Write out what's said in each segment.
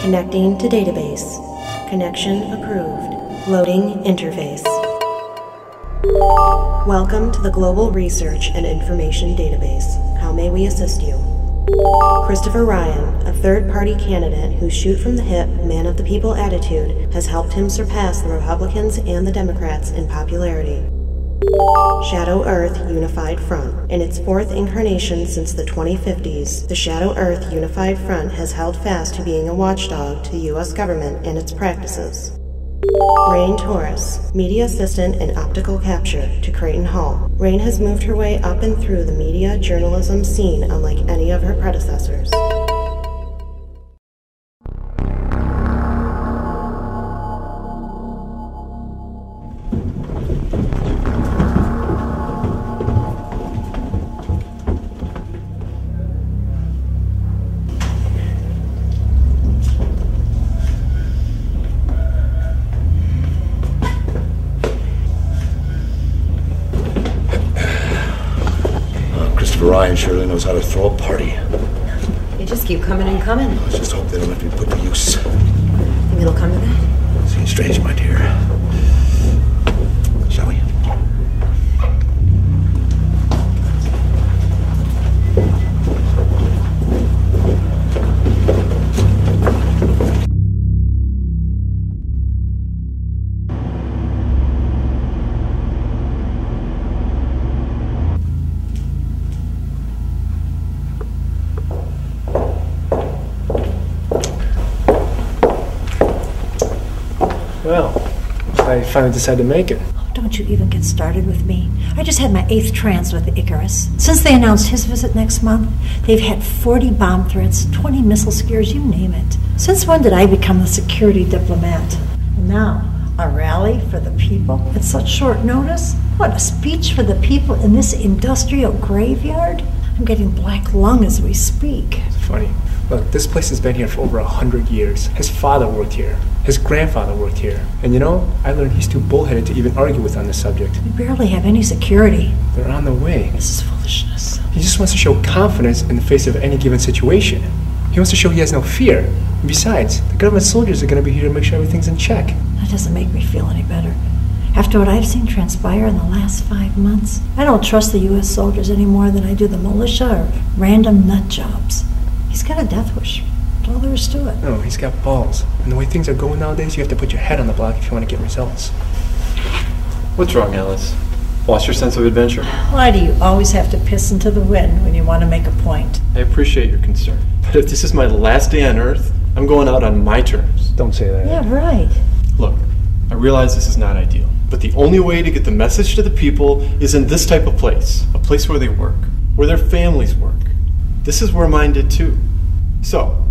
Connecting to database. Connection approved. Loading interface. Welcome to the Global Research and Information Database. How may we assist you? Christopher Ryan, a third-party candidate whose shoot-from-the-hip, man-of-the-people attitude has helped him surpass the Republicans and the Democrats in popularity. Shadow Earth Unified Front. In its fourth incarnation since the 2050s, the Shadow Earth Unified Front has held fast to being a watchdog to the U.S. government and its practices. Raine Taurus, media assistant in optical capture to Creyton Hull. Raine has moved her way up and through the media journalism scene unlike any of her predecessors. Ryan surely knows how to throw a party. They just keep coming and coming. Let's just hope they don't have to be put to use. Think it'll come to that? Seems strange, my dear. Shall we? Well, I finally decided to make it. Oh, don't you even get started with me. I just had my 8th trans with the Icarus. Since they announced his visit next month, they've had 40 bomb threats, 20 missile scares, you name it. Since when did I become the security diplomat? And now, a rally for the people at such short notice? What, a speech for the people in this industrial graveyard? I'm getting black lung as we speak. It's funny. Look, this place has been here for over 100 years. His father worked here. His grandfather worked here. And you know, I learned he's too bullheaded to even argue with on this subject. We barely have any security. They're on the way. This is foolishness. He just wants to show confidence in the face of any given situation. He wants to show he has no fear. And besides, the government soldiers are going to be here to make sure everything's in check. That doesn't make me feel any better. After what I've seen transpire in the last 5 months, I don't trust the U.S. soldiers any more than I do the militia or random nut jobs. He's got a death wish. That's all there is to it. No, he's got balls. And the way things are going nowadays, you have to put your head on the block if you want to get results. What's wrong, Alice? Lost your sense of adventure? Why do you always have to piss into the wind when you want to make a point? I appreciate your concern. But if this is my last day on Earth, I'm going out on my terms. Don't say that. Yeah, right. Look, I realize this is not ideal. But the only way to get the message to the people is in this type of place. A place where they work. Where their families work. This is where mine did too. So,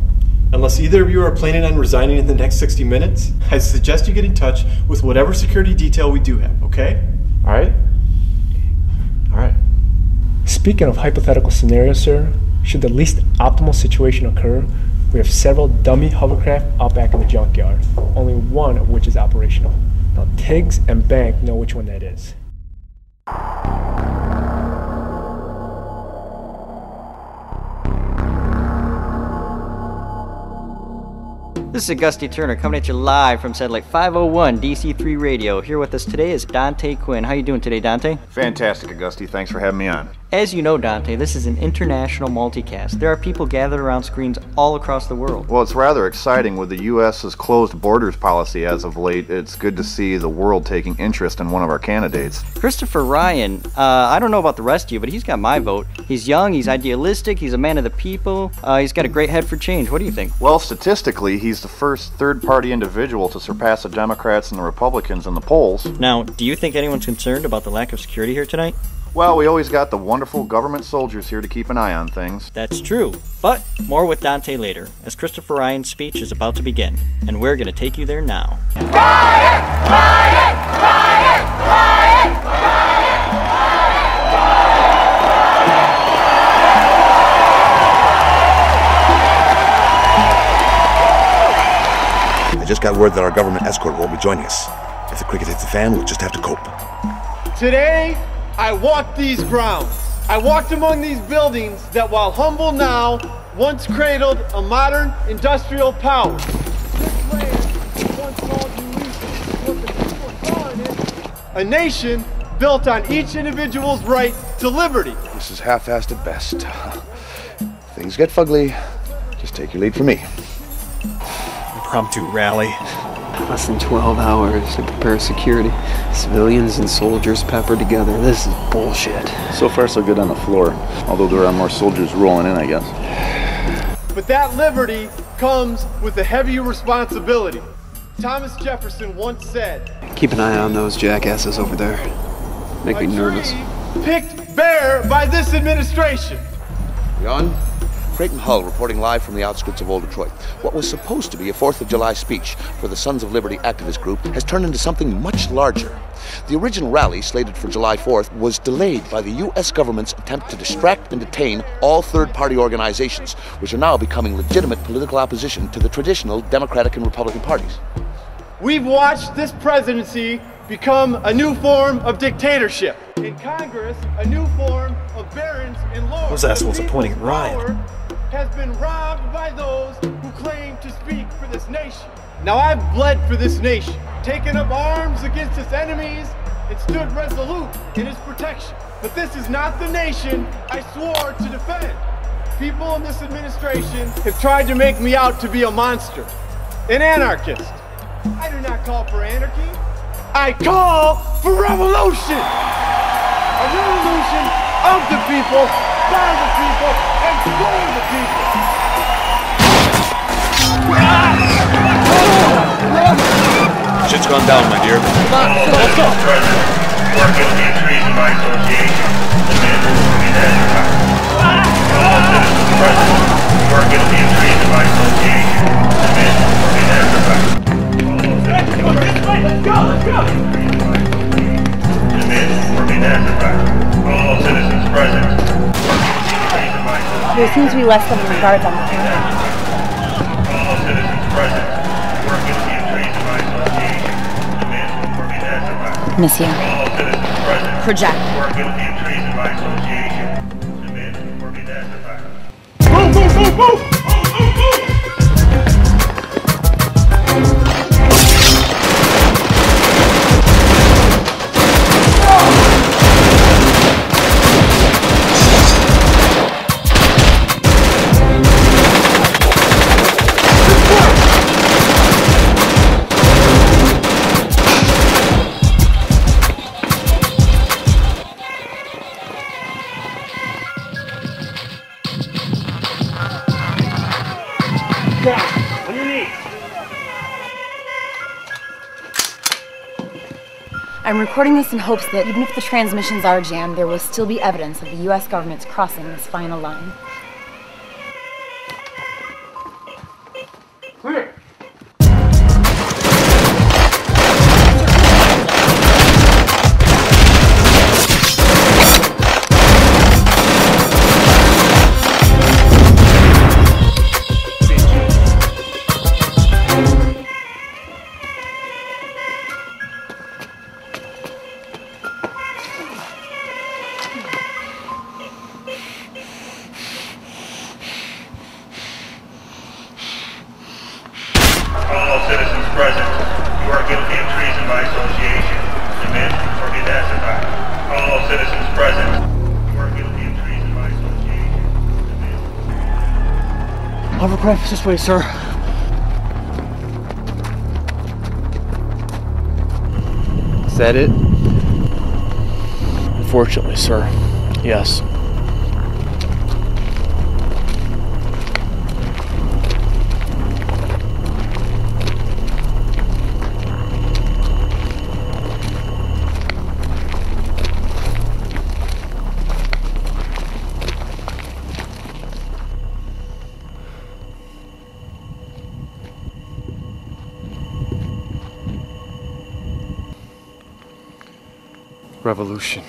unless either of you are planning on resigning in the next 60 minutes, I suggest you get in touch with whatever security detail we do have, okay? Alright? Alright. Speaking of hypothetical scenarios, sir, should the least optimal situation occur, we have several dummy hovercraft out back in the junkyard, only one of which is operational. Now, Tiggs and Bank know which one that is. This is Augusty Turner coming at you live from Satellite 501 DC3 Radio. Here with us today is Dante Quinn. How you doing today, Dante? Fantastic, Augusty. Thanks for having me on. As you know, Dante, this is an international multicast. There are people gathered around screens all across the world. Well, it's rather exciting with the U.S.'s closed borders policy as of late. It's good to see the world taking interest in one of our candidates. Christopher Ryan, I don't know about the rest of you, but he's got my vote. He's young, he's idealistic, he's a man of the people, he's got a great head for change. What do you think? Well, statistically, he's the first third-party individual to surpass the Democrats and the Republicans in the polls. Now, do you think anyone's concerned about the lack of security here tonight? Well, we always got the wonderful government soldiers here to keep an eye on things. That's true, but more with Dante later, as Christopher Ryan's speech is about to begin, and we're going to take you there now. Riot! Riot! Riot! Riot! I just got word that our government escort won't be joining us. If the cricket hits the fan, we'll just have to cope. Today, I walked these grounds. I walked among these buildings that, while humble now, once cradled a modern industrial power. plan once called unique. What the people are calling it, a nation built on each individual's right to liberty. This is half-assed at best. Things get fugly. Just take your lead from me. Impromptu rally. Less than 12 hours to prepare security. Civilians and soldiers peppered together. This is bullshit. So far, so good on the floor. Although there are more soldiers rolling in, I guess. But that liberty comes with a heavy responsibility. Thomas Jefferson once said, Keep an eye on those jackasses over there. Make me nervous. Picked bare by this administration. Jan? Creyton Hull reporting live from the outskirts of Old Detroit. What was supposed to be a 4th of July speech for the Sons of Liberty activist group has turned into something much larger. The original rally, slated for July 4th, was delayed by the U.S. government's attempt to distract and detain all third-party organizations, which are now becoming legitimate political opposition to the traditional Democratic and Republican parties. We've watched this presidency become a new form of dictatorship. In Congress, a new form of barons and lords. Those assholes are pointing at Ryan. Has been robbed by those who claim to speak for this nation. Now I've bled for this nation, taken up arms against its enemies, and stood resolute in its protection. But this is not the nation I swore to defend. People in this administration have tried to make me out to be a monster, an anarchist. I do not call for anarchy. I call for revolution! A revolution of the people, by the people, and for the people! Shit's gone down, my dear. Let's go! We're guilty of treason by association. The men will be dead. All citizens present. We're guilty of treason by association. The men will be dead. Let's go! Let's go! The men will be dead. All citizens present. There seems to be less than 1 guard on the perimeter. All citizens present. We're guilty of treason by association. The men will be dead. Miss you. All citizens present. Project. We're guilty of treason by association. The men will be dead. Move, move, move, move! I'm recording this in hopes that even if the transmissions are jammed, there will still be evidence of the U.S. government's crossing this final line. Clear! All citizens present, you are guilty of treason by association. Submit or be death. All citizens present, you are guilty of treason by association. Submit. Hovercraft this way, sir. Is that it? Unfortunately, sir. Yes. Revolution.